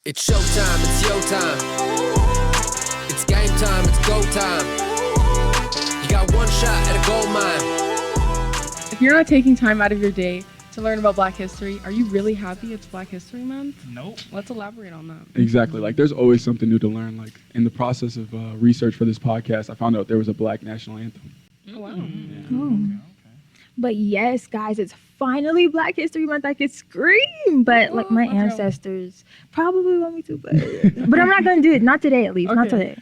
It's showtime, it's yo time. It's game time, it's go time. You got one shot at a gold mine. If you're not taking time out of your day to learn about Black history, are you really happy it's Black History Month? Nope. Let's elaborate on that. Exactly. Like, there's always something new to learn. Like, in the process of research for this podcast, I found out there was a Black national anthem. Oh, wow. Yeah. But yes, guys, it's finally Black History Month. I could scream, but like my ancestors probably want me to, but I'm not gonna do it. Not today, at least. Not today.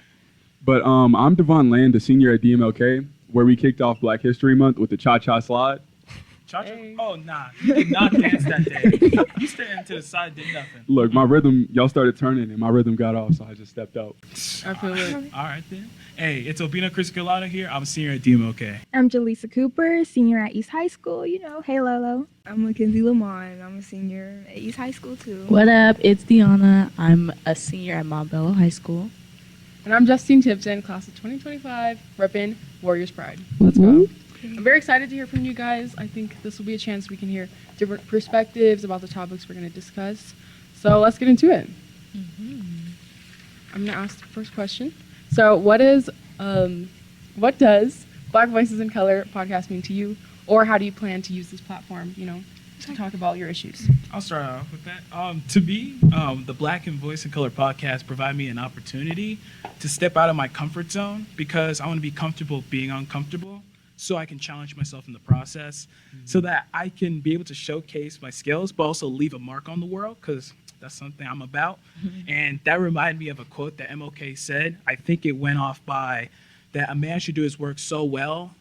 But I'm Devon Land, the senior at DMLK, where we kicked off Black History Month with the cha-cha slide. Cha-cha? Hey. Oh, nah. You did not dance that day. You standing to the side, did nothing. Look, my rhythm, y'all started turning, and my rhythm got off, so I just stepped out. I feel it. All right, then. Hey, it's Obina Chris Galata here. I'm a senior at DMLK. I'm Jaleesa Cooper, senior at East High School. You know, hey, Lolo. I'm Mackenzie Lamont. I'm a senior at East High School, too. What up? It's Deanna. I'm a senior at Montbello High School. And I'm Justine Tipton, class of 2025, repping Warriors Pride. Let's go. I'm very excited to hear from you guys. I think this will be a chance we can hear different perspectives about the topics we're going to discuss. So let's get into it. I'm going to ask the first question. So what does Black Voices in Color podcast mean to you? Or how do you plan to use this platform, to talk about your issues? I'll start off with that. To me, the Black and Voice in Color podcast provide me an opportunity to step out of my comfort zone because I want to be comfortable being uncomfortable so I can challenge myself in the process so that I can be able to showcase my skills but also leave a mark on the world because that's something I'm about. And that reminded me of a quote that MLK said. I think it went off by that a man should do his work so well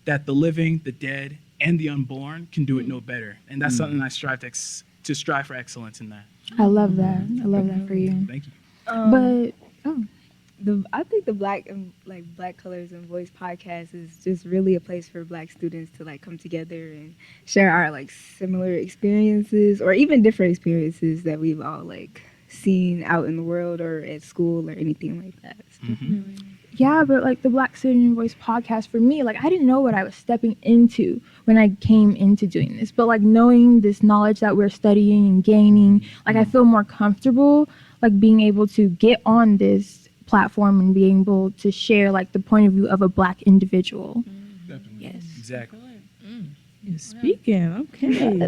that the living, the dead, and the unborn can do it no better. And that's something I strive to strive for excellence in that. I love that. I love that for you. Thank you. I think the Black Colors and Voice podcast is just really a place for Black students to come together and share our similar experiences or even different experiences that we've all seen out in the world or at school or anything like that. So. Yeah, but the Black Student and Voice podcast for me, I didn't know what I was stepping into when I came into doing this. But knowing this knowledge that we're studying and gaining, I feel more comfortable being able to get on this platform and being able to share the point of view of a Black individual. Definitely. Yes. Exactly. You're speaking. Okay.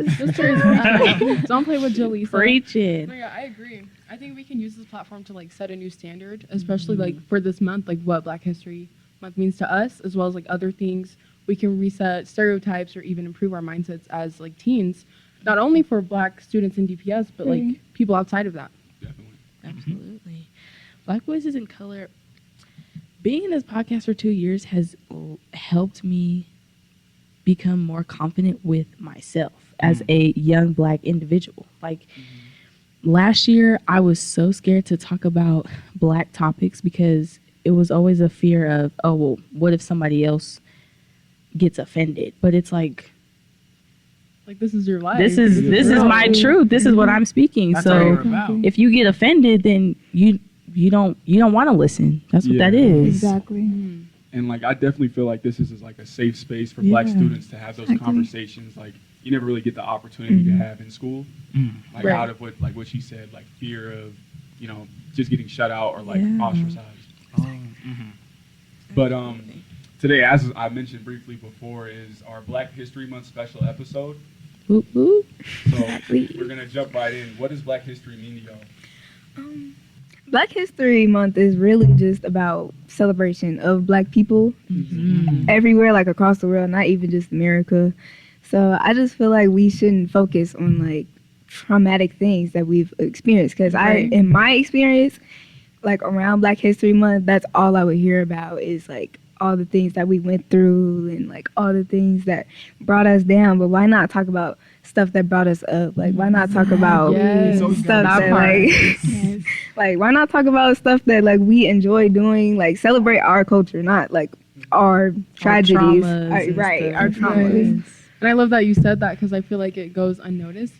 Don't play with Jaleesa. Preaching. No, yeah, I agree. I think we can use this platform to set a new standard, especially for this month, what Black History Month means to us, as well as other things. We can reset stereotypes or even improve our mindsets as teens, not only for Black students in DPS, but people outside of that. Definitely. Absolutely. Black Voices in Color, being in this podcast for 2 years has helped me become more confident with myself as a young Black individual. Last year, I was so scared to talk about Black topics because it was always a fear of, oh, well, what if somebody else gets offended? But it's this is your life. This is my truth. This is what I'm speaking. That's So if you get offended, then you don't want to listen. That's what that is. Exactly. And I definitely feel this is a safe space for Black students to have those conversations you never really get the opportunity to have in school. Out of what she said, fear of just getting shut out or ostracized. But today, as I mentioned briefly before, is our Black History Month special episode. Whoop, whoop. So we're gonna jump right in. What does Black history mean to y'all? Black History Month is really just about celebration of Black people everywhere, across the world, not even just America. So I just feel we shouldn't focus on traumatic things that we've experienced. Because in my experience, around Black History Month, that's all I would hear about is all the things that we went through and all the things that brought us down. But why not talk about stuff that brought us up? Why not talk about stuff that why not talk about stuff that we enjoy doing? Celebrate our culture, not our tragedies, our traumas. And I love that you said that because I feel it goes unnoticed.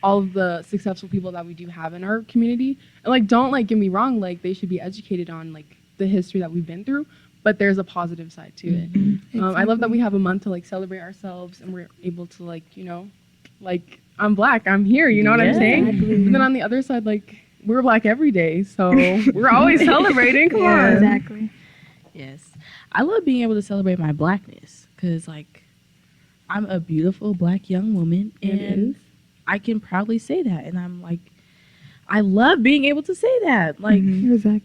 All of the successful people that we do have in our community, and don't get me wrong, they should be educated on the history that we've been through. But there's a positive side to it. Exactly. I love that we have a month to celebrate ourselves and we're able to I'm Black, I'm here, you know what I'm saying? Exactly. And then on the other side, we're Black every day, so we're always celebrating. Come on. Exactly. Yes. I love being able to celebrate my Blackness because, like, I'm a beautiful Black young woman, and I can proudly say that. And I'm like, I love being able to say that. Like, Exactly.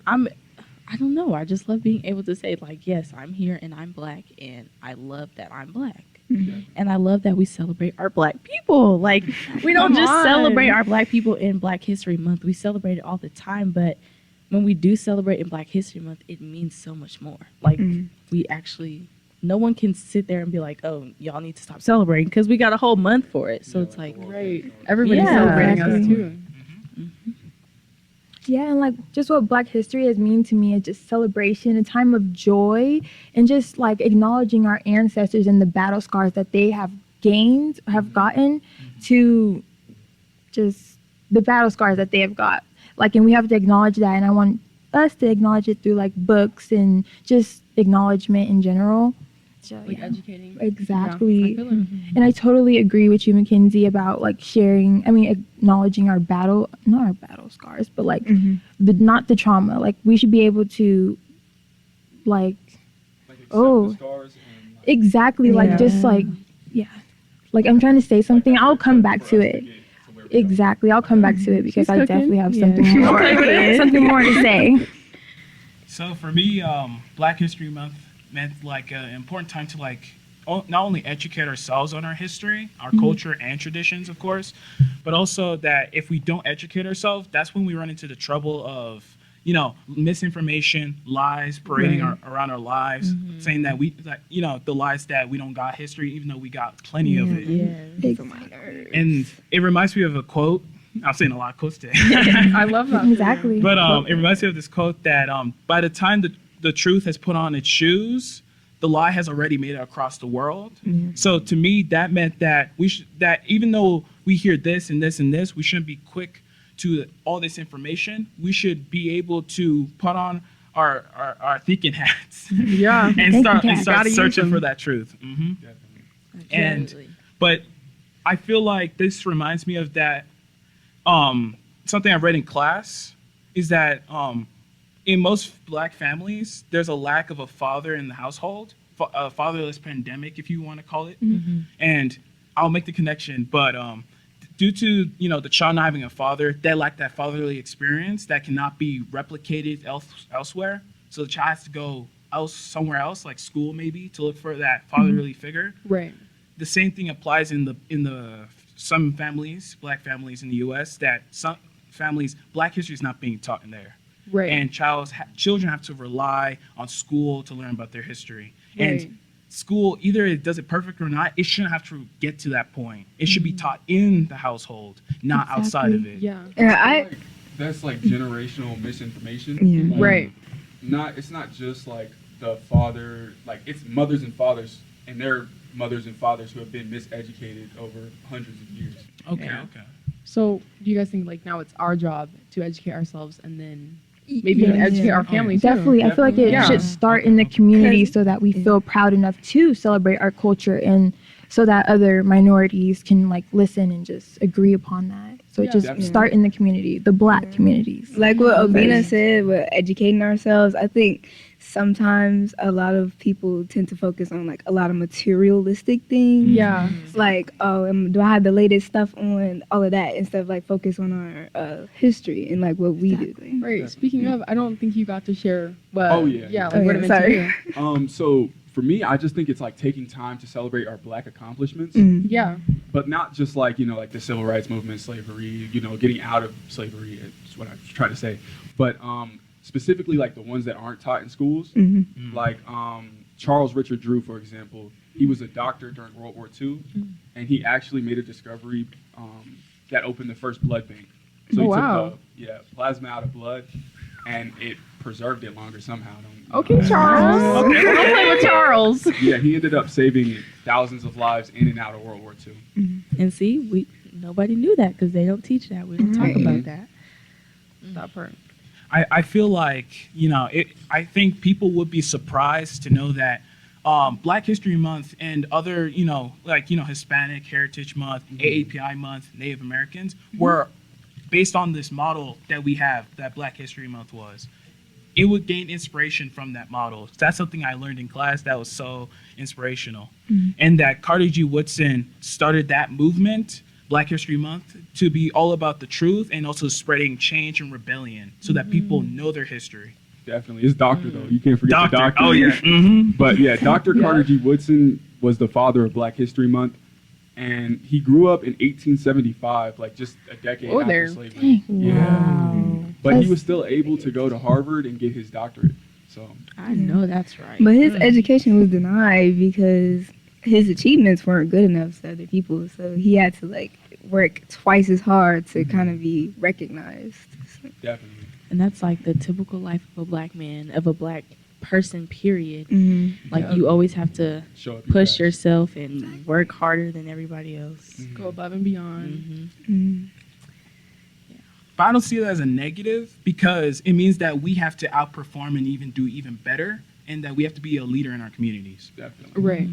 I don't know. I just love being able to say, like, yes, I'm here and I'm Black, and I love that I'm Black. And I love that we celebrate our Black people. Like, we don't just celebrate our Black people in Black History Month. We celebrate it all the time, but when we do celebrate in Black History Month, it means so much more. Like, we actually, no one can sit there and be like, oh, y'all need to stop celebrating because we got a whole month for it. So it's like, Right. Everybody's Yeah, celebrating exactly. us too. Yeah, and like just what Black history has mean to me is just celebration, a time of joy, and just like acknowledging our ancestors and the battle scars that they have gained, have gotten, to just the battle scars that they have got. Like, and we have to acknowledge that, and I want us to acknowledge it through like books and just acknowledgement in general. So, Like yeah. educating. Exactly. Yeah, I feel it. And I totally agree with you, Mackenzie, about like acknowledging our not our battle scars, but like not the trauma. Like, we should be able to like, Like accept Oh. the scars and like, exactly, like just like, yeah. Like, I'm trying to say something. I'll come back for to us it. get to where we are. Exactly. I'll come back to it because She's I cooking. definitely have Yeah. something more, something more to say. So for me, Black History Month meant like an important time to like not only educate ourselves on our history, our culture, and traditions, of course, but also that if we don't educate ourselves, that's when we run into the trouble of, you know, misinformation, lies parading around our lives, saying that the lies that we don't got history, even though we got plenty of it. And it reminds me of a quote. I'm saying a lot of quotes today. I love that. Exactly. But it reminds me of this quote that by the time the truth has put on its shoes, the lie has already made it across the world. So to me, that meant that that even though we hear this and this and this, we shouldn't be quick to all this information. We should be able to put on our thinking hats Yeah. and start Gotta use searching them. for that truth. Definitely. And but I feel like this reminds me of that. Something I read in class is that in most Black families, there's a lack of a father in the household, a fatherless pandemic, if you want to call it. And I'll make the connection, but due to the child not having a father, they lack that fatherly experience that cannot be replicated elsewhere. So the child has to go somewhere else, like school maybe, to look for that fatherly figure. Right. The same thing applies in the some families, Black families in the U.S. that some families, Black history is not being taught in there. Right. And children have to rely on school to learn about their history. Right. And school, either it does it perfect or not, it shouldn't have to get to that point. It should be taught in the household, not outside of it. Yeah. Yeah, That's like generational misinformation. Yeah. Like, Right. It's not just like the father, like it's mothers and fathers and their mothers and fathers who have been miseducated over hundreds of years. Okay, Yeah. okay. So do you guys think like now it's our job to educate ourselves and then maybe even Yeah. educate our family too? Definitely. I feel like it Yeah. should start in the community so that we feel proud enough to celebrate our culture, and so that other minorities can like listen and just agree upon that. So it Yeah. just Definitely. start in the community, the Black communities. like what Obina said, with educating ourselves, I think sometimes a lot of people tend to focus on like a lot of materialistic things. Yeah. Like, do I have the latest stuff on, all of that, instead of like focus on our history and like what we do. Right. Speaking of, I don't think you got to share what. Oh, yeah. Yeah. Oh, Like what yeah, it meant to sorry. you. So for me, I just think it's like taking time to celebrate our Black accomplishments, Yeah. but not just like, like the civil rights movement, slavery, getting out of slavery is what I try to say. But specifically like the ones that aren't taught in schools, like Charles Richard Drew, for example, he was a doctor during World War II, and he actually made a discovery that opened the first blood bank. So he wow. took plasma out of blood, and it preserved it longer somehow. Okay, Charles. Okay. Don't play with Charles. Yeah, he ended up saving thousands of lives in and out of World War II. And see, nobody knew that because they don't teach that. We don't talk about that. That part. I feel like, I think people would be surprised to know that Black History Month and other, Hispanic Heritage Month, AAPI Month, Native Americans were based on this model that we have, that Black History Month was, it would gain inspiration from that model. That's something I learned in class that was so inspirational. And that Carter G. Woodson started that movement, Black History Month, to be all about the truth and also spreading change and rebellion so that people know their history. Definitely. It's doctor, though. You can't forget the doctor. Oh, yeah. But yeah, Dr. Carter G. Woodson was the father of Black History Month. And he grew up in 1875, like just a decade after slavery. Yeah. But he was still able to go to Harvard and get his doctorate. So I know that's right. But his education was denied because his achievements weren't good enough to other people. So he had to like work twice as hard to kind of be recognized. definitely. And that's like the typical life of a Black man, of a Black person, period. Like you always have to Show up push best. yourself and work harder than everybody else. Go above and beyond. But I don't see it as a negative because it means that we have to outperform and even do even better, and that we have to be a leader in our communities. Definitely. Right.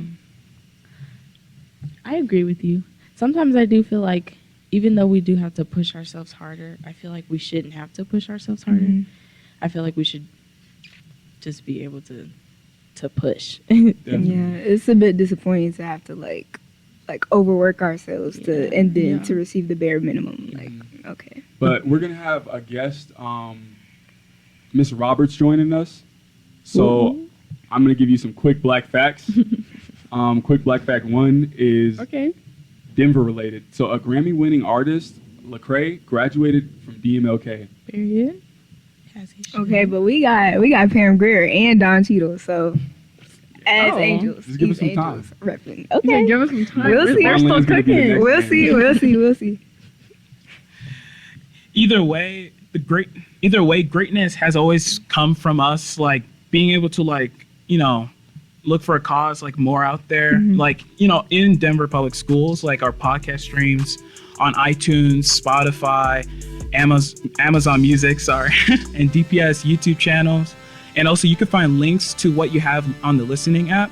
I agree with you. Sometimes I do feel like even though we do have to push ourselves harder, I feel like we shouldn't have to push ourselves harder. I feel like we should just be able to push. Definitely. Yeah, it's a bit disappointing to have to like overwork ourselves to and then to receive the bare minimum. Like, okay. But we're gonna have a guest, Miss Roberts, joining us. So I'm gonna give you some quick Black facts. Quick Black fact one is Denver related. So a Grammy-winning artist, Lecrae, graduated from DMLK. Period. As he should. Okay, but we got Pam Grier and Don Cheadle, so as angels. Just give us East some angels time. repping. Okay, Okay. give us some time. We'll see. We're still Marlene's gonna be the cooking. next We'll see. Either way, greatness has always come from us, like being able to look for a cause like more out there. Like, in Denver public schools, like our podcast streams on iTunes, Spotify, Amazon Music, and DPS YouTube channels. And also you can find links to what you have on the listening app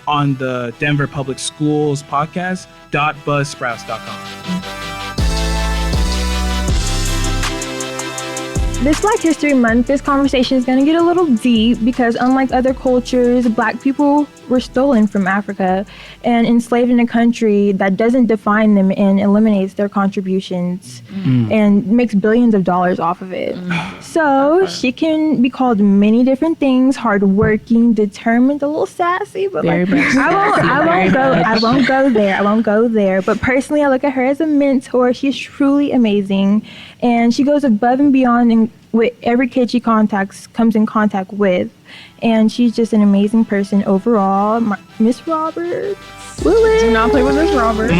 on the Denver Public Schools podcast .buzzsprouts.com. This Black History Month, this conversation is going to get a little deep because unlike other cultures, Black people were stolen from Africa and enslaved in a country that doesn't define them and eliminates their contributions and makes billions of dollars off of it. So she can be called many different things: hardworking, determined, a little sassy, but Very much I won't go there. But personally, I look at her as a mentor. She's truly amazing, and she goes above and beyond with every kid she comes in contact with. And she's just an amazing person overall. Miss Roberts. Do not play with Miss Roberts.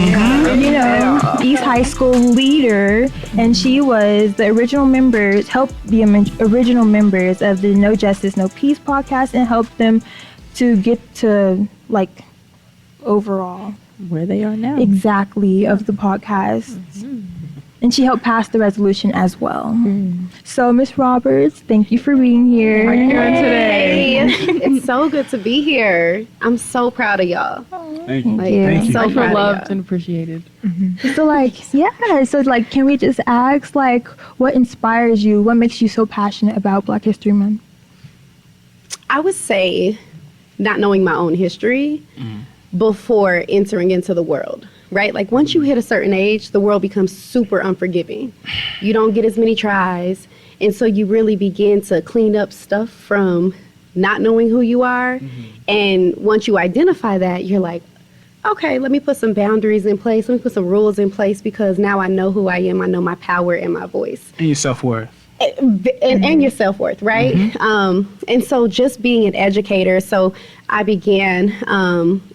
East High School leader. And she was the original members, helped the original members of the No Justice, No Peace podcast and helped them to get to, overall. Where they are now. Exactly, of the podcast. And she helped pass the resolution as well. So, Miss Roberts, thank you for being here. How are you doing today? It's so good to be here. I'm so proud of y'all. Thank you. Thank you. So I feel proud of loved y'all. and appreciated. So, can we just ask, what inspires you? What makes you so passionate about Black History Month? I would say not knowing my own history before entering into the world, right? Like once you hit a certain age, the world becomes super unforgiving. You don't get as many tries. And so you really begin to clean up stuff from not knowing who you are. And once you identify that, you're like, okay, let me put some boundaries in place. Let me put some rules in place because now I know who I am. I know my power and my voice. And your self-worth. And your self-worth, right? And so just being an educator, so I began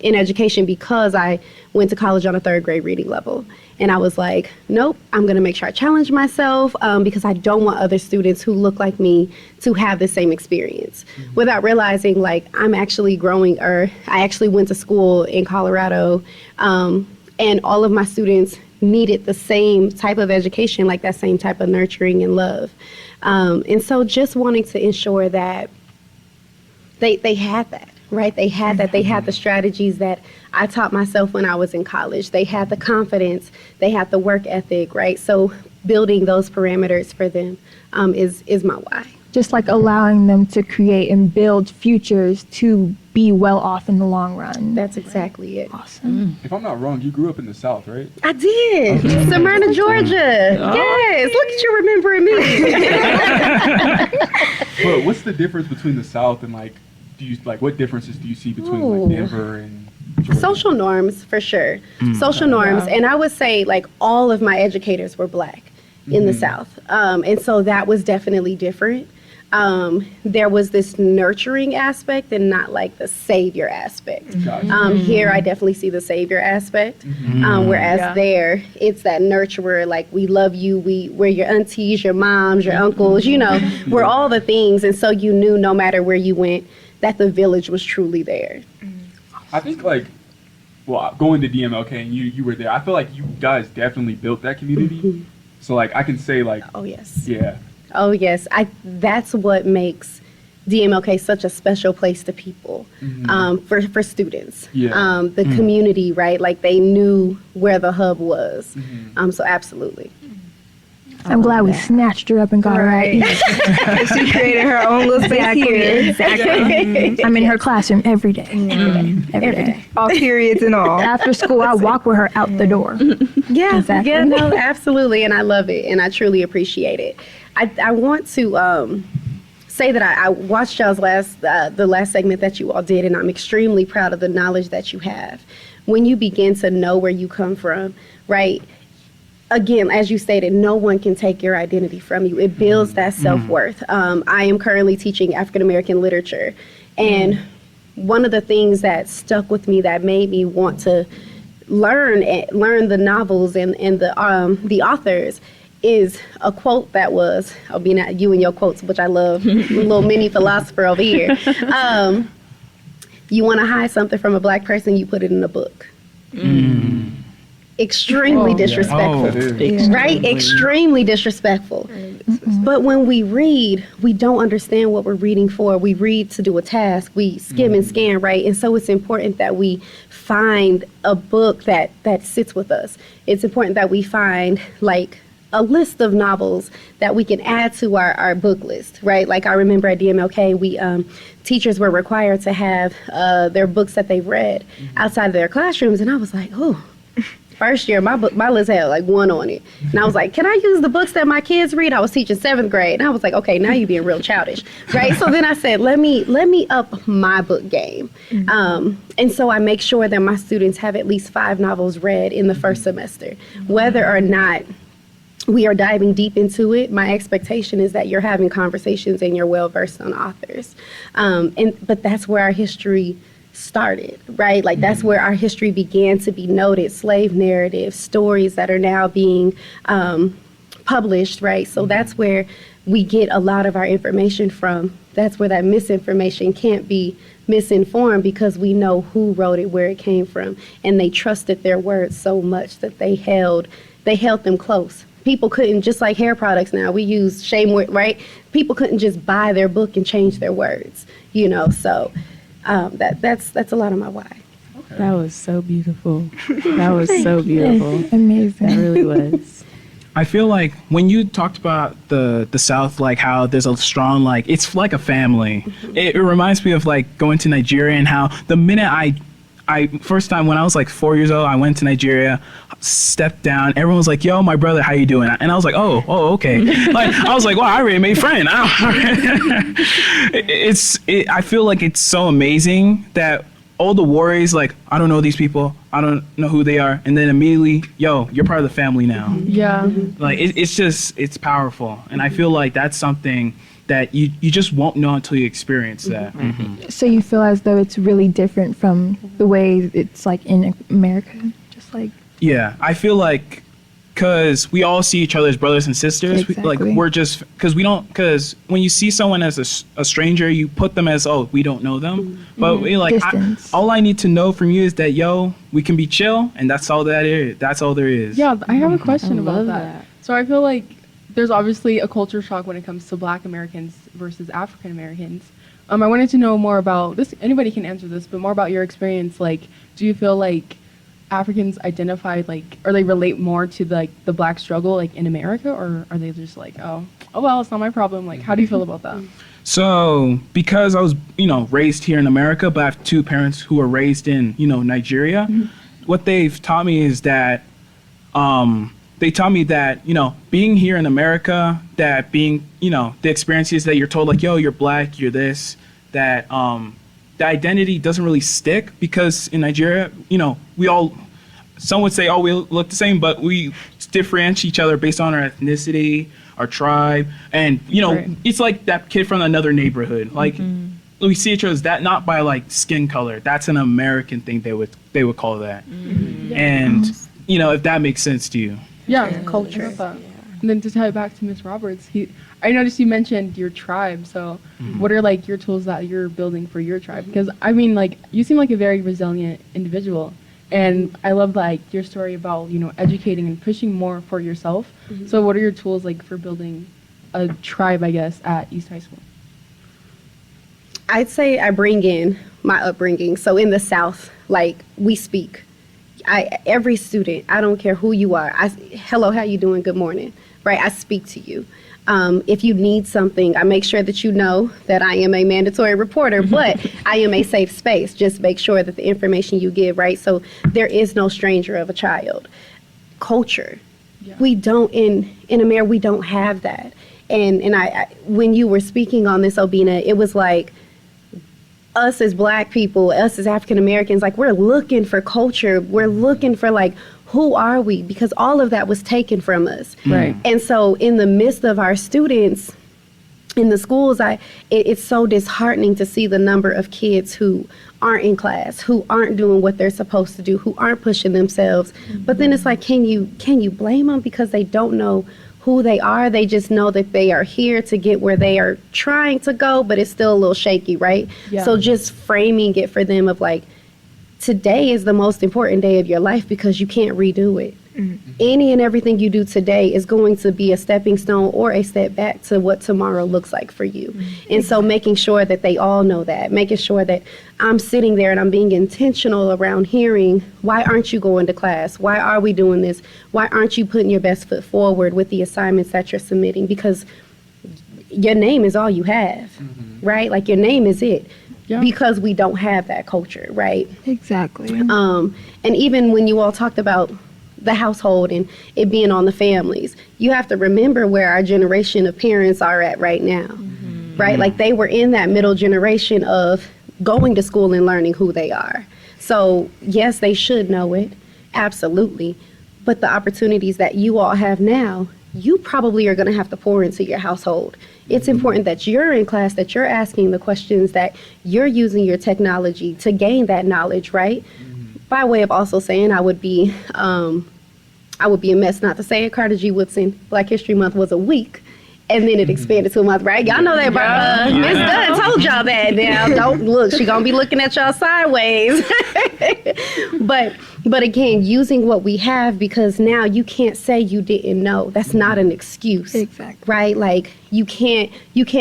in education because I went to college on a 3rd grade reading level. And I was like, nope, I'm going to make sure I challenge myself because I don't want other students who look like me to have the same experience without realizing I'm actually growing, or I actually went to school in Colorado and all of my students needed the same type of education, like that same type of nurturing and love. And so just wanting to ensure that they had that, right? They had that. They had the strategies that I taught myself when I was in college. They had the confidence. They had the work ethic, right? So building those parameters for them is my why. Just like allowing them to create and build futures to be well off in the long run. That's exactly it. Awesome. If I'm not wrong, you grew up in the South, right? I did. Smyrna, Georgia. Yes. Look at you remembering me. But what's the difference between the South and like, what differences do you see between like Denver and Georgia? Social norms, for sure. Social norms. And I would say like all of my educators were Black in the South. And so that was definitely different. There was this nurturing aspect and not like the savior aspect. Here, I definitely see the savior aspect, whereas there, it's that nurturer, like we love you, we're your aunties, your moms, your uncles, you know, we're all the things. And so you knew no matter where you went, that the village was truly there. I think like, well, going to DMLK and you were there, I feel like you guys definitely built that community. So like, I can say like, Oh, yes. yeah. Oh, yes. That's what makes DMLK such a special place to people, for students. Yeah. The community, right? Like they knew where the hub was. So absolutely. I'm glad we snatched her up and got her right. She created her own little space here. Exactly. I'm in her classroom every day. Every day. All periods and all. After school, I walk with her out the door. Yeah, Exactly. yeah, no, absolutely, and I love it, and I truly appreciate it. I want to say that I watched y'all's the last segment that you all did, and I'm extremely proud of the knowledge that you have. When you begin to know where you come from, right? Again, as you stated, no one can take your identity from you. It builds that self-worth. I am currently teaching African American literature, and one of the things that stuck with me that made me want to learn the novels and the authors is a quote that was, I'll be not you and your quotes, which I love, little mini philosopher over here. You want to hide something from a Black person, you put it in a book. Extremely disrespectful, right? Extremely disrespectful. But when we read, we don't understand what we're reading for. We read to do a task. We skim and scan, right? And so it's important that we find a book that sits with us. It's important that we find like a list of novels that we can add to our book list, right? Like I remember at DMLK, teachers were required to have their books that they've read outside of their classrooms, and I was like, oh. First year, my list had like one on it. And I was like, can I use the books that my kids read? I was teaching 7th grade. And I was like, okay, now you're being real childish, right? So then I said, let me up my book game. And so I make sure that my students have at least 5 novels read in the first semester. Whether or not we are diving deep into it, my expectation is that you're having conversations and you're well-versed on authors. But that's where our history started, right? Like that's where our history began to be noted, slave narratives, stories that are now being published, right? So that's where we get a lot of our information from. That's where that misinformation can't be misinformed because we know who wrote it, where it came from, and they trusted their words so much that they held them close. People couldn't, just like hair products now, we use shame word, right? People couldn't just buy their book and change their words, you know, so that's a lot of my why. Okay. That was so beautiful. That was so beautiful. Amazing. That really was. I feel like when you talked about the South, like how there's a strong, like, it's like a family. It reminds me of like going to Nigeria and how the minute I first time when I was like 4 years old, I went to Nigeria, stepped down. Everyone was like, yo, my brother, how you doing? And I was like, oh, okay. Like, I was like, wow, I already made friends. I feel like it's so amazing that all the worries, like, I don't know these people, I don't know who they are. And then immediately, yo, you're part of the family now. Yeah. Like, it's powerful. And I feel like that's something that you just won't know until you experience that. So you feel as though it's really different from the way it's like in America, just like. Yeah, I feel like because we all see each other as brothers and sisters, Exactly. because when you see someone as a stranger, you put them as, oh, we don't know them. But we like, all I need to know from you is that, yo, we can be chill, and that's all that is. That's all there is. Yeah, I have a question about love that. So I feel like there's obviously a culture shock when it comes to Black Americans versus African Americans. I wanted to know more about this. Anybody can answer this, but more about your experience. Like, do you feel like Africans identify like, or they relate more to like the Black struggle like in America, or are they just like, oh well, it's not my problem? Like, how do you feel about that? So, because I was, raised here in America, but I have two parents who were raised in, Nigeria, what they've taught me is that, they taught me that, being here in America, that being, the experiences that you're told, like, yo, you're Black, you're this, that the identity doesn't really stick, because in Nigeria, we all, some would say, oh, we look the same, but we differentiate each other based on our ethnicity, our tribe, and Right. it's like that kid from another neighborhood. Like we see each other as that, not by like skin color. That's an American thing. They would call that. And if that makes sense to you. Yeah, culture. I love that. And then to tie it back to Ms. Roberts, I noticed you mentioned your tribe. So what are like your tools that you're building for your tribe? Because I mean, like, you seem like a very resilient individual. And I love like your story about, educating and pushing more for yourself. So what are your tools like for building a tribe, I guess, at East High School? I'd say I bring in my upbringing. So in the South, like, we speak. Every student, I don't care who you are. Hello, how you doing? Good morning. Right? I speak to you. If you need something, I make sure that you know that I am a mandatory reporter, but I am a safe space. Just make sure that the information you give, right? So there is no stranger of a child. Culture. Yeah. We don't, in America, we don't have that. And I when you were speaking on this, Obina, it was like, us as Black people, us as African Americans, like, we're looking for culture. We're looking for, like, who are we? Because all of that was taken from us. Right. And so in the midst of our students in the schools, it's so disheartening to see the number of kids who aren't in class, who aren't doing what they're supposed to do, who aren't pushing themselves. But then it's like, can you blame them because they don't know who they are? They just know that they are here to get where they are trying to go, but it's still a little shaky, right? Yeah. So just framing it for them of like, today is the most important day of your life because you can't redo it. Any and everything you do today is going to be a stepping stone or a step back to what tomorrow looks like for you. And so making sure that they all know that, making sure that I'm sitting there and I'm being intentional around hearing, why aren't you going to class? Why are we doing this? Why aren't you putting your best foot forward with the assignments that you're submitting? Because your name is all you have, right? Like, your name is it. Yeah. Because we don't have that culture, right? Exactly. And even when you all talked about the household and it being on the families, you have to remember where our generation of parents are at right now, right? Like, they were in that middle generation of going to school and learning who they are. So yes, they should know it, absolutely. But the opportunities that you all have now, you probably are going to have to pour into your household. It's important that you're in class, that you're asking the questions, that you're using your technology to gain that knowledge, right? By way of also saying, I would be a mess not to say it. Carter G. Woodson, Black History Month was a week, and then it expanded to a month, right? Y'all know that, bro. Miss Dunn told y'all that. Now, don't look. She gonna be looking at y'all sideways. But again, using what we have, because now you can't say you didn't know. That's not an excuse. Exactly. Right? Like, you can't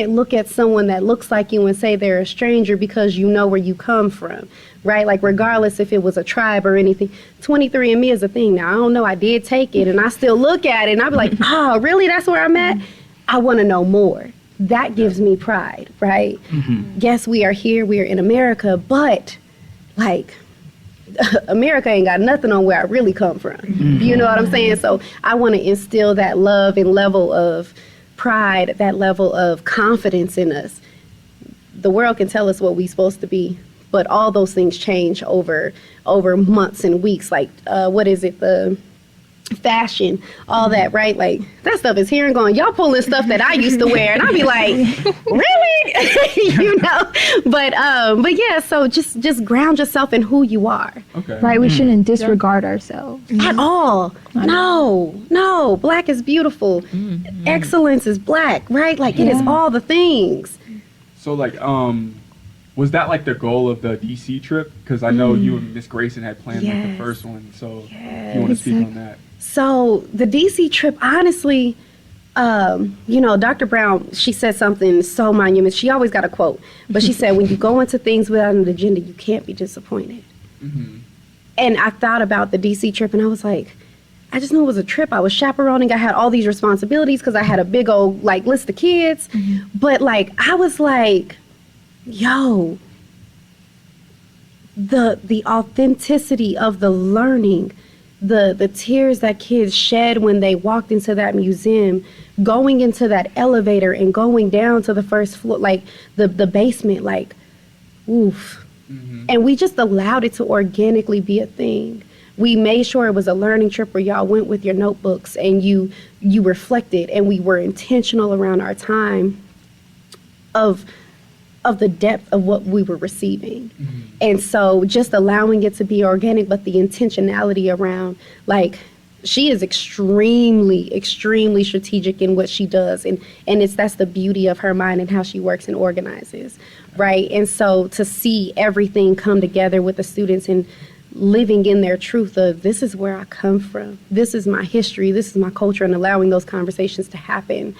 look at someone that looks like you and say they're a stranger because you know where you come from. Right? Like, regardless if it was a tribe or anything, 23andMe is a thing now. I don't know. I did take it, and I still look at it, and I be like, oh, really? That's where I'm at? I want to know more. That gives me pride, right? Yes, we are here. We are in America, but, like, America ain't got nothing on where I really come from. You know what I'm saying? So I want to instill that love and level of pride, that level of confidence in us. The world can tell us what we're supposed to be, but all those things change over months and weeks. Like, what is it? The fashion, all that, right? Like, that stuff is here and gone. Y'all pulling stuff that I used to wear, and I'll be like, really? You know? But yeah, so just ground yourself in who you are. Okay. Right? We shouldn't disregard ourselves. At all. No. Black is beautiful. Excellence is Black, right? Like, it is all the things. So, like, was that like the goal of the DC trip? Because I know you and Miss Grayson had planned like the first one. So, if you want to speak on that. So the DC trip, honestly, Dr. Brown, she said something so monumental. She always got a quote, but she said, when you go into things without an agenda, you can't be disappointed. And I thought about the DC trip, and I was like, I just knew it was a trip. I was chaperoning. I had all these responsibilities because I had a big old like list of kids. But like, I was like, yo, the authenticity of the learning, the tears that kids shed when they walked into that museum, going into that elevator and going down to the first floor, like the basement, like, oof. And we just allowed it to organically be a thing. We made sure it was a learning trip where y'all went with your notebooks and you reflected, and we were intentional around our time of the depth of what we were receiving. And so just allowing it to be organic, but the intentionality around, like, she is extremely, extremely strategic in what she does. And that's the beauty of her mind and how she works and organizes, right? And so to see everything come together with the students and living in their truth of, this is where I come from, this is my history, this is my culture, and allowing those conversations to happen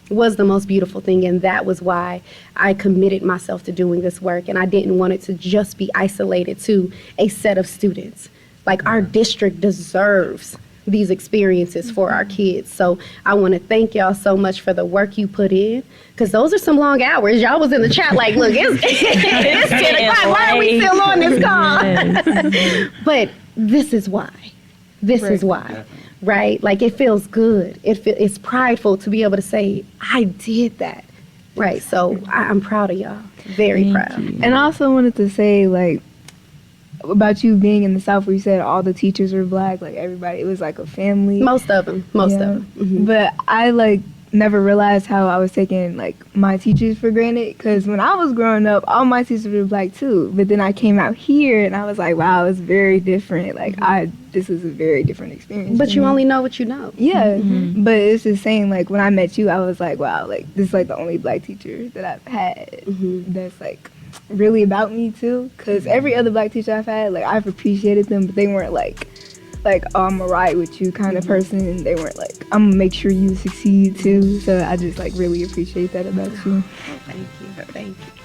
was the most beautiful thing. And that was why I committed myself to doing this work. And I didn't want it to just be isolated to a set of students. Like, our district deserves these experiences for our kids. So I want to thank y'all so much for the work you put in, because those are some long hours. Y'all was in the chat like, look, it's 10 o'clock. Why are we still on this call? But this is why. This is why. Right? Like, it feels good. It's prideful to be able to say, I did that. Right? So I'm proud of y'all. Very proud. And I also wanted to say, like, about you being in the South, where you said all the teachers were Black, like everybody, it was like a family. Most of them. But I like never realized how I was taking like my teachers for granted, because when I was growing up, all my teachers were Black too. But then I came out here and I was like, wow, it's very different. Like, this is a very different experience. But you only know what you know. Yeah. But it's just saying, like, when I met you, I was like, wow, like, this is like the only Black teacher that I've had that's like really about me too. Because every other Black teacher I've had, like, I've appreciated them, but they weren't like, oh, I'm gonna ride with you kind of person. And they weren't like, I'm gonna make sure you succeed too. So I just like really appreciate that about you.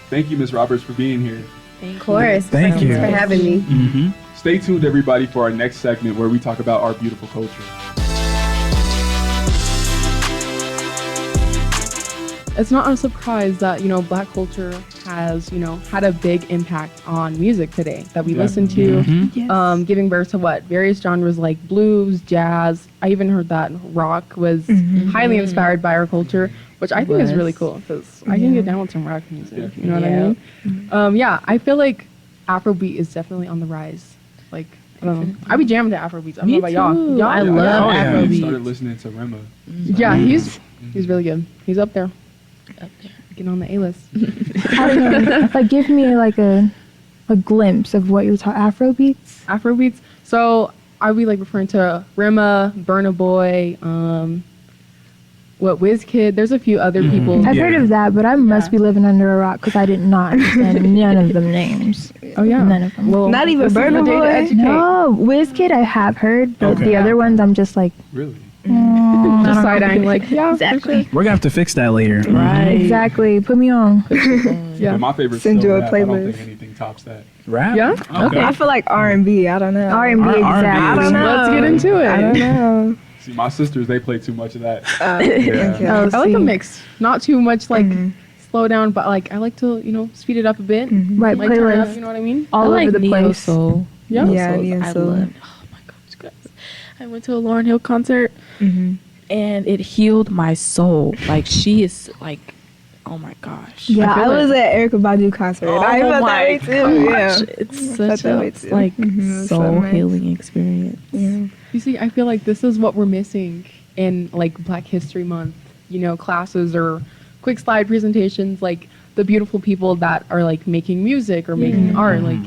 Thank you, Ms. Roberts, for being here. Of course. Thank you for having me. Stay tuned, everybody, for our next segment where we talk about our beautiful culture. It's not a surprise that, Black culture has, had a big impact on music today that we listen to, giving birth to various genres like blues, jazz. I even heard that rock was highly inspired by our culture, which I think is really cool, because I can get down with some rock music, you know what I mean? I feel like Afrobeat is definitely on the rise. Like, I don't know. I be jamming to Afrobeats. I don't know about y'all. I love Afrobeat. I started listening to Rema. Yeah, he's really good. He's up there. Getting on the A-list. I don't know. Like, give me like a glimpse of what you're talking. Afrobeats. So are we like referring to Rema, Burna Boy, WizKid? There's a few other people. I've heard of that, but I must be living under a rock, because I did not understand none of them names. Oh yeah, none of them. Well, not even Burna Boy. No, WizKid I have heard, but the other ones I'm just like. Really? Just side-eyeing, like, yeah, exactly. Sure. We're gonna have to fix that later. Right. Exactly. Put me on. But my favorite Send still you a rap. I don't playlist. think anything tops that. Rap? Yeah. Okay. I feel like R&B. I don't know. R&B, exactly. I don't know. Let's get into it. I don't know. See, my sisters, they play too much of that. Okay. Oh, I like a see. mix. Not too much like slow down, but like I like to, speed it up a bit. Right, Like turn it up, playlist. you know what I mean? All I over like the neo place. soul. Yeah. Yeah, Soul. neo I soul. love. Oh my gosh, guys! I went to a Lauryn Hill concert, and it healed my soul. Like, she is like, oh my gosh. Yeah, I feel was at Erykah Badu concert. Oh I felt my that way too. gosh. Yeah. It's Felt such that a way too. like It's so soul nice. healing experience. Yeah. You see, I feel like this is what we're missing in like Black History Month, classes or quick slide presentations, like the beautiful people that are like making music or making art. Like,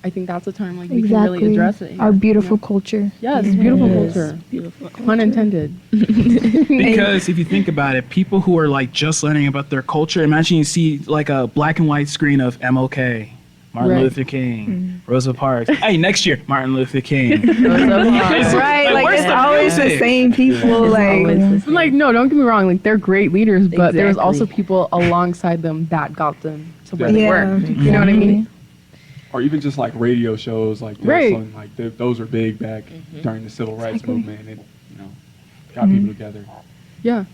I think that's a time like we can really Exactly. address it. Our beautiful culture. Yes, beautiful Yes. culture. Beautiful culture. Unintended. Because if you think about it, people who are like just learning about their culture, imagine you see like a black and white screen of MLK, Martin Right. Luther King, Rosa Parks. Hey, next year, Martin Luther King. Right, like where's it's the always the music? same people. Like, I'm like, no, don't get me wrong. Like, they're great leaders, but there's also Exactly. people alongside them that got them to where they Yeah. were. You know what I mean? or even just like radio shows like this, Right. and like those were big back during the civil rights movement, and it, you know, got people together. Yeah.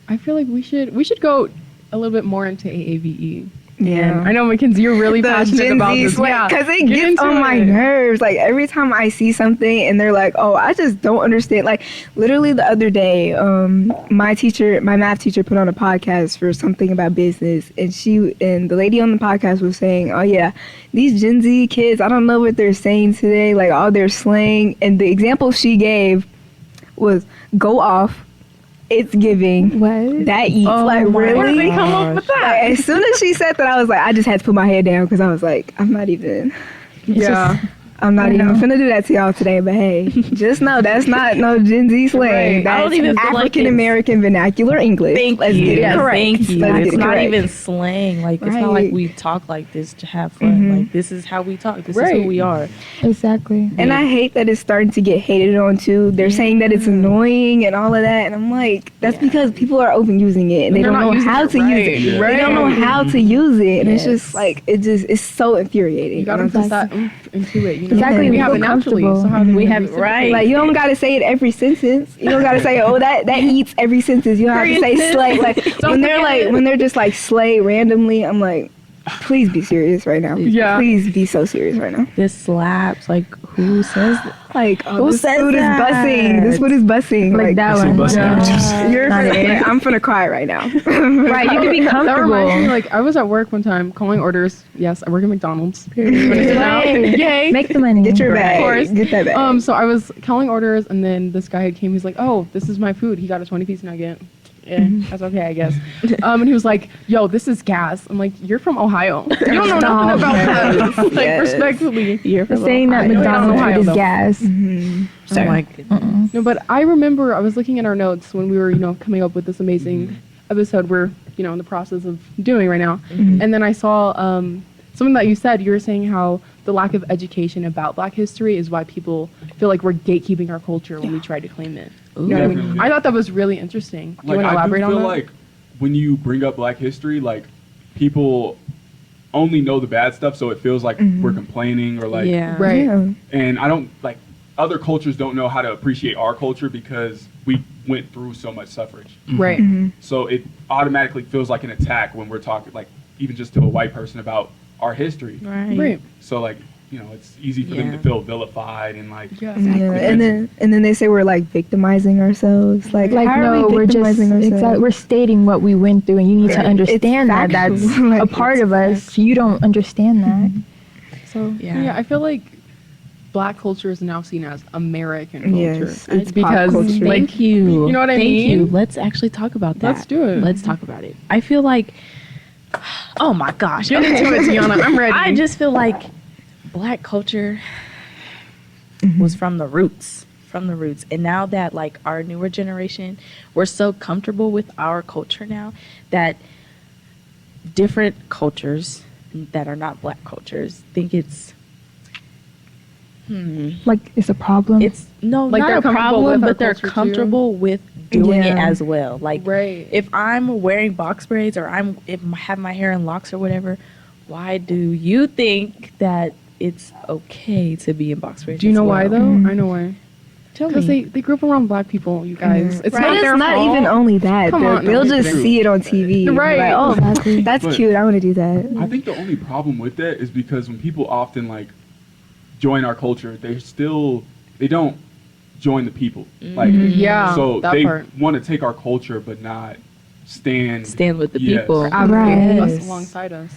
I feel like we should go a little bit more into AAVE. Yeah. And I know, Mackenzie, you're really The passionate Gen about Zs, this. like, because it Get gets into on my it. nerves. Like, every time I see something and they're like, oh, I just don't understand. Like, literally the other day, my math teacher put on a podcast for something about business. And the lady on the podcast was saying, oh, yeah, these Gen Z kids, I don't know what they're saying today. Like, all their slang. And the example she gave was go off. It's giving. What? That eats. Like, my really? Where did they come up with that? Like, as soon as she said that, I was like, I just had to put my head down because I was like, I'm not even finna do that to y'all today. But hey, just know that's not no Gen Z slang. Right. That's I don't even feel like African American vernacular English. Let's get it Yes, correct. thank you. Let's It's get it not correct. even slang. Like, it's not like Right. we talk like this to have fun. Like, this is how we talk. This is Right. who we are. Exactly. And I hate that it's starting to get hated on too. They're saying that it's annoying and all of that, and I'm like, that's because people are overusing it and they They're don't not know using how it to use it. right. They don't know how to use it, and it's just Yes. like it's so infuriating. You gotta put that into it. You know? Exactly, We we have feel it naturally. So comfortable. how do We have reciprocate? right. Like, you don't gotta say it every sentence. You don't gotta say, oh, that eats every sentence. You don't have to say slay. Like, when they're just like slay randomly, I'm like, please be serious right now. Yeah. Please be so serious right now. This slaps. Like, who says that? Like, oh, Who this says food that? is bussing. This food is bussing. Like that one. Busting Yeah. averages. You're Not finna, it. I'm finna cry right now. Right, you can be That comfortable. reminds me, like, I was at work one time calling orders. Yes, I work at McDonald's. Yay. Yay. Make the money. Get your bag. Of course. Get that bag. So I was calling orders, and then this guy came. He's like, "Oh, this is my food." He got a 20-piece nugget. Yeah, that's okay, I guess. And he was like, "Yo, this is gas." I'm like, "You're from Ohio. You don't know nothing about gas." Like, Yes. respectfully. You're from Saying that Ohio. McDonald's Ohio, food is though. gas. Oh my goodness. No, but I remember I was looking at our notes when we were, coming up with this amazing episode we're, in the process of doing right now. And then I saw something that you said. You were saying how the lack of education about Black history is why people feel like we're gatekeeping our culture when we try to claim it. You know what I mean? Definitely. I thought that was really interesting. Do you Like, want to I do elaborate on feel that? like when you bring up Black history, like, people only know the bad stuff, so it feels like we're complaining or like, Yeah. Right. Yeah. and I don't like other cultures don't know how to appreciate our culture because we went through so much suffrage. Right. So it automatically feels like an attack when we're talking, like, even just to a white person about our history. Right. Right. So, like, it's easy for them to Yeah. feel vilified and like, Yeah. Yeah, and then they say we're like victimizing ourselves. Like Like, how no, are we we're just victimizing ourselves? we're stating what we went through, and you need to Right. understand It's that that's factual. Like, a part it's of us. You don't understand that. So, Yeah. yeah, I feel like Black culture is now seen as American culture. Yes, it's pop because, culture. like, Thank you. you know what I Thank mean? you. Let's actually talk about that. Let's do it. Let's talk about it. I feel like, oh my gosh. Get into it, Tiana. I'm ready. I just feel like Black culture was from the roots. And now that, like, our newer generation, we're so comfortable with our culture now that different cultures that are not Black cultures think it's Like, it's a problem. it's no Like, not they're a comfortable problem, with our but they're culture, too? comfortable with doing it Yeah. as well. Like, Right. if I'm wearing box braids or have my hair in locks or whatever, why do you think that it's okay to be in box braids? Do you as know why, well? though? I know why. Tell Because me. they grew up around Black people, you guys. It's But not it's their not fault. even only that. Come on, They'll no. just True. see it on TV. and be Right. Like, oh, Exactly. that's But- cute. I want to do that. I think the only problem with that is because when people often like join our culture, they don't join the people. Like, Yeah, so that they part. want to take our culture but not stand Stand with the Yes. people. Right. Us alongside us.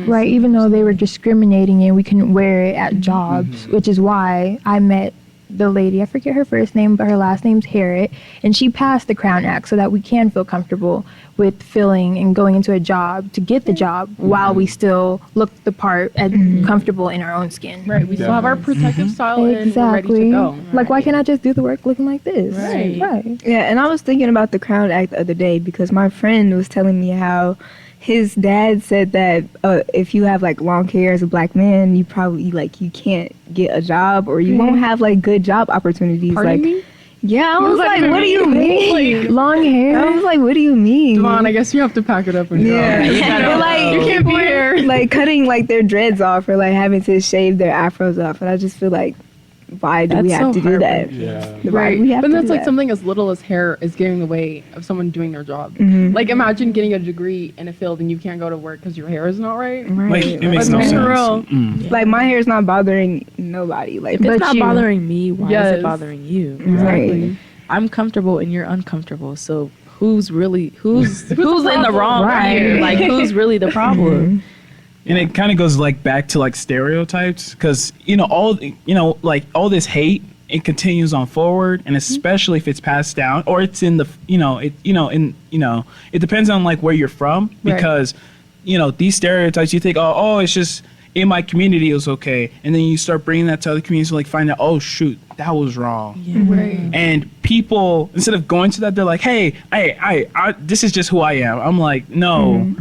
Right, even though they were discriminating and we couldn't wear it at jobs, which is why I met the lady, I forget her first name, but her last name's Harriet, and she passed the Crown Act so that we can feel comfortable with filling and going into a job to get the job while we still look the part and comfortable in our own skin. Right. We still have our protective style and we're ready Exactly. to go. Like, why can't I just do the work looking like this? Right. Right. Yeah, and I was thinking about the Crown Act the other day because my friend was telling me how his dad said that if you have like long hair as a Black man, you probably like you can't get a job or you won't have like good job opportunities. Pardon like me? Yeah, I was like, what do you mean? Long hair. I was like, what do you mean? Devon, I guess you have to pack it up and go. Yeah, but like You can't be here. like cutting like their dreads off or like having to shave their afros off, and I just feel like, why do we That's have so to do that? Yeah. Why Right, do we have but to that's do like that? something as little as hair is getting in the way of someone doing their job. Mhm. Like imagine getting a degree in a field and you can't go to work because your hair is not right. Right. Like, it makes Like, no for sense. real. Mm. Like my hair is not bothering nobody. Like, If it's But not you- bothering me, why is Yes. it bothering you? right. I'm comfortable and you're uncomfortable. So who's in the wrong Right. here? Like who's really the problem? And it kind of goes like back to like stereotypes, because all this hate, it continues on forward, and especially if it's passed down or it's in the it depends on like where you're from, Right. because these stereotypes, you think it's just in my community it was okay, and then you start bringing that to other communities, like find out, oh shoot, that was wrong. Right. And people, instead of going to that, they're like, hey, I this is just who I am. I'm like, no,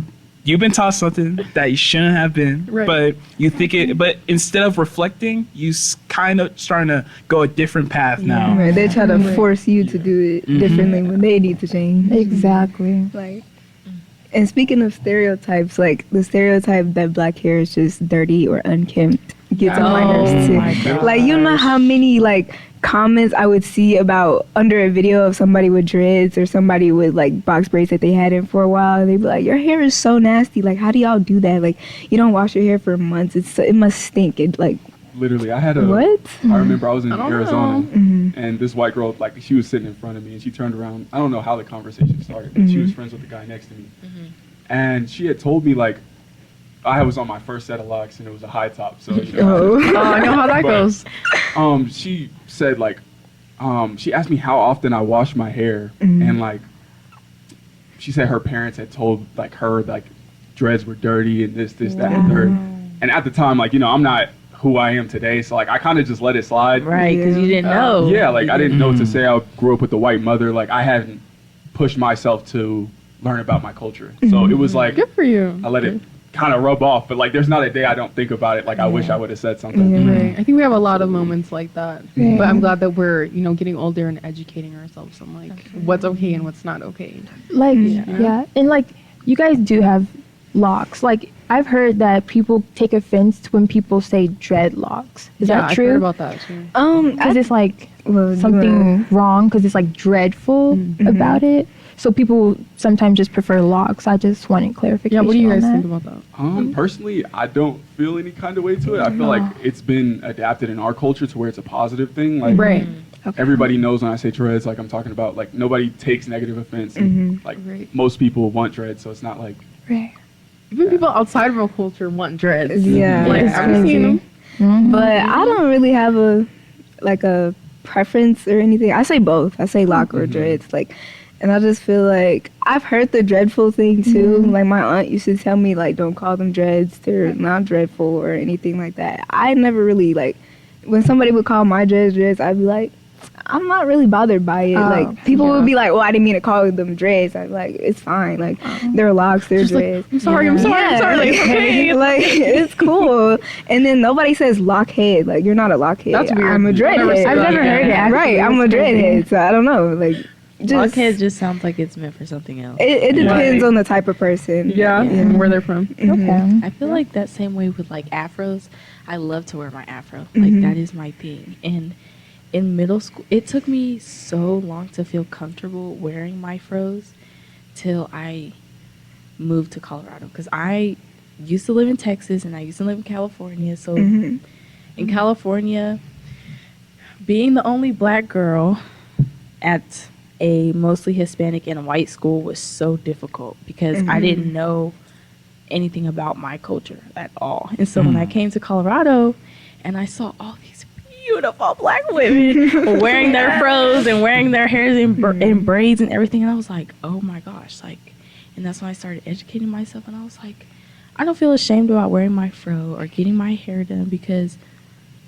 you've been taught something that you shouldn't have been, Right. but you think it, but instead of reflecting, you kind of starting to go a different path now. Right. They try to force you to do it differently when they need to change. Exactly. Like, and speaking of stereotypes, like the stereotype that black hair is just dirty or unkempt gets on my nerves too. my gosh. Like, you know how many like comments I would see about under a video of somebody with dreads or somebody with like box braids that they had in for a while. They'd be like, "Your hair is so nasty. Like, how do y'all do that? Like, you don't wash your hair for months. It must stink." It like, Literally, I had a. what? I remember I was in I don't Arizona, Mhm. and this white girl, like, she was sitting in front of me, and she turned around. I don't know how the conversation started, but she was friends with the guy next to me, and she had told me like, I was on my first set of locks, and it was a high top, so Oh. Oh, I know how that But- goes. She said like, she asked me how often I wash my hair, and like, she said her parents had told like her like dreads were dirty and this, that, and third. And at the time, like, I'm not who I am today, so like I kind of just let it slide. Right, because you didn't know. Yeah, like I didn't know to say I grew up with a white mother. Like I hadn't pushed myself to learn about my culture, so it was like Good for you. I let it kind of rub off. But like, there's not a day I don't think about it. Like I wish I would have said something. Right. I think we have a lot of moments like that. Yeah. But I'm glad that we're, getting older and educating ourselves on like what's okay and what's not okay. Like, yeah. And like, you guys do have locks. Like, I've heard that people take offense when people say dreadlocks. Is that I've true? heard about that too. Because it's like Well, something wrong, because it's like dreadful about it. So people sometimes just prefer locks. I just wanted clarification. Yeah, what do you guys on think that. about that? Personally, I don't feel any kind of way to it. I feel like it's been adapted in our culture to where it's a positive thing. Like Right. everybody knows when I say dreads, like I'm talking about like nobody takes negative offense. And, like Right. most people want dreads, so it's not like Right. Even people outside of our culture want dreads. Yeah. Like, It's I've seen them. Mhm. But I don't really have a preference or anything. I say both. I say lock or dreads. Like, and I just feel like I've heard the dreadful thing too. Like my aunt used to tell me like, don't call them dreads. They're not dreadful or anything like that. I never really like when somebody would call my dreads, I'd be like, I'm not really bothered by it. Like people would be like, "Oh, I didn't mean to call them dreads." I'm like, "It's fine. Like they're locks, they're dreads." I'm sorry, I'm sorry, I'm sorry. Like, it's okay. Like it's cool. And then nobody says lockhead. Like you're not a lockhead. That's weird. I'm a dreadhead. I've never heard it. Actually. Right, I'm a dreadhead. So I don't know. Like just Blockhead just sounds like it's meant for something else. it depends Right. on the type of person. Yeah, and where they're from. Okay. I feel like that same way with like afros. I love to wear my afro. Like that is my thing. And in middle school, it took me so long to feel comfortable wearing my fros till I moved to Colorado. Because I used to live in Texas and I used to live in California. So in California, being the only black girl at a mostly Hispanic and white school was so difficult because I didn't know anything about my culture at all. And so when I came to Colorado and I saw all these beautiful black women wearing their fros and wearing their hairs in braids and everything, and I was like, oh my gosh, like, and that's when I started educating myself, and I was like, I don't feel ashamed about wearing my fro or getting my hair done because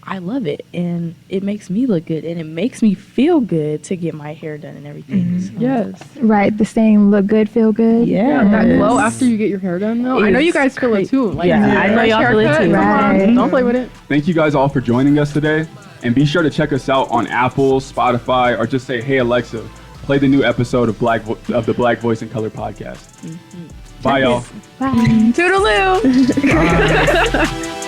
I love it and it makes me look good and it makes me feel good to get my hair done and everything. So, Yes. Right. The saying, look good, feel good. yeah, That glow after you get your hair done, though. I know you guys feel it too. Like, Yeah, I know fresh y'all feel it haircut, too. come on, Right. don't play with it. thank you guys all for joining us today. And be sure to check us out on Apple, Spotify, or just say, "Hey Alexa, play the new episode of the Black Voice in Color podcast." Bye, y'all. Bye. Toodaloo. Bye.